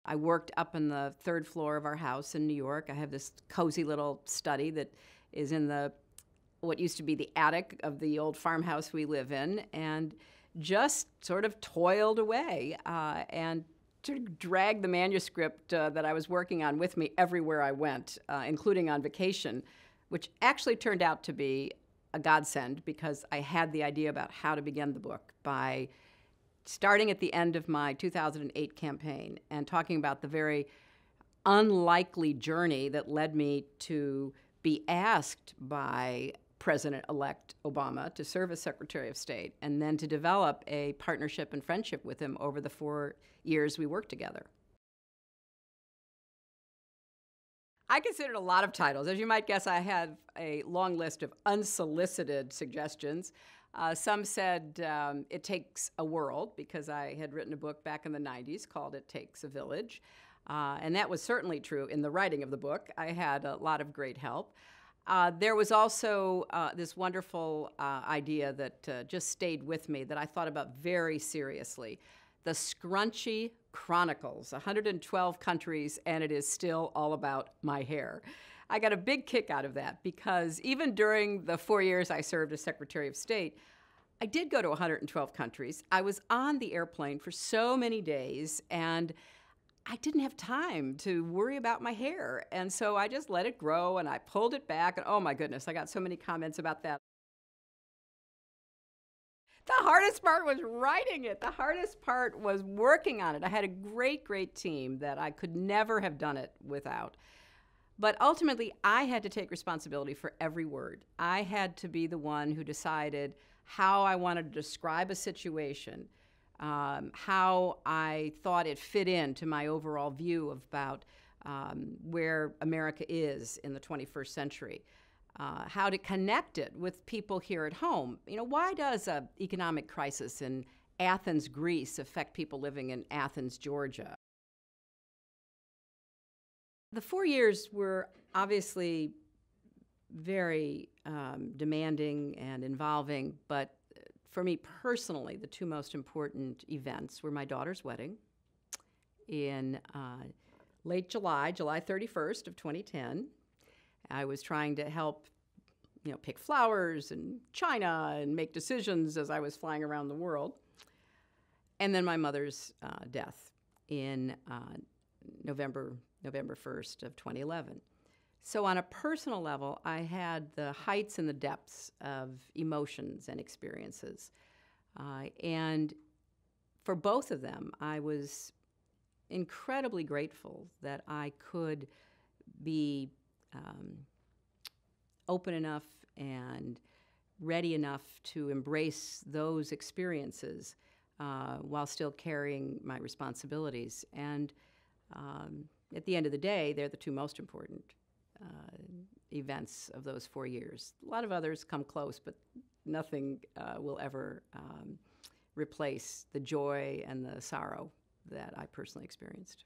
I worked up in the third floor of our house in New York. I have this cozy little study that is in what used to be the attic of the old farmhouse we live in, and just sort of toiled away and sort of dragged the manuscript that I was working on with me everywhere I went, including on vacation, which actually turned out to be a godsend because I had the idea about how to begin the book by starting at the end of my 2008 campaign and talking about the very unlikely journey that led me to be asked by President-elect Obama to serve as Secretary of State, and then to develop a partnership and friendship with him over the 4 years we worked together. I considered a lot of titles. As you might guess, I have a long list of unsolicited suggestions. Some said It Takes a World, because I had written a book back in the 90s called It Takes a Village. And that was certainly true in the writing of the book. I had a lot of great help. There was also this wonderful idea that just stayed with me that I thought about very seriously. The Scrunchy Chronicles, 112 countries, and it is still all about my hair. I got a big kick out of that because even during the 4 years I served as Secretary of State, I did go to 112 countries. I was on the airplane for so many days, and I didn't have time to worry about my hair. And so I just let it grow, and I pulled it back, and oh my goodness, I got so many comments about that. The hardest part was writing it. The hardest part was working on it. I had a great, great team that I could never have done it without. But ultimately, I had to take responsibility for every word. I had to be the one who decided how I wanted to describe a situation, how I thought it fit into my overall view about where America is in the 21st century. How to connect it with people here at home. You know, why does an economic crisis in Athens, Greece affect people living in Athens, Georgia? The 4 years were obviously very demanding and involving, but for me personally, the two most important events were my daughter's wedding in late July, July 31st of 2010. I was trying to help, pick flowers in China and make decisions as I was flying around the world. And then my mother's death in November 1st of 2011. So on a personal level, I had the heights and the depths of emotions and experiences. And for both of them, I was incredibly grateful that I could be open enough and ready enough to embrace those experiences while still carrying my responsibilities. And at the end of the day, they're the two most important events of those 4 years. A lot of others come close, but nothing will ever replace the joy and the sorrow that I personally experienced.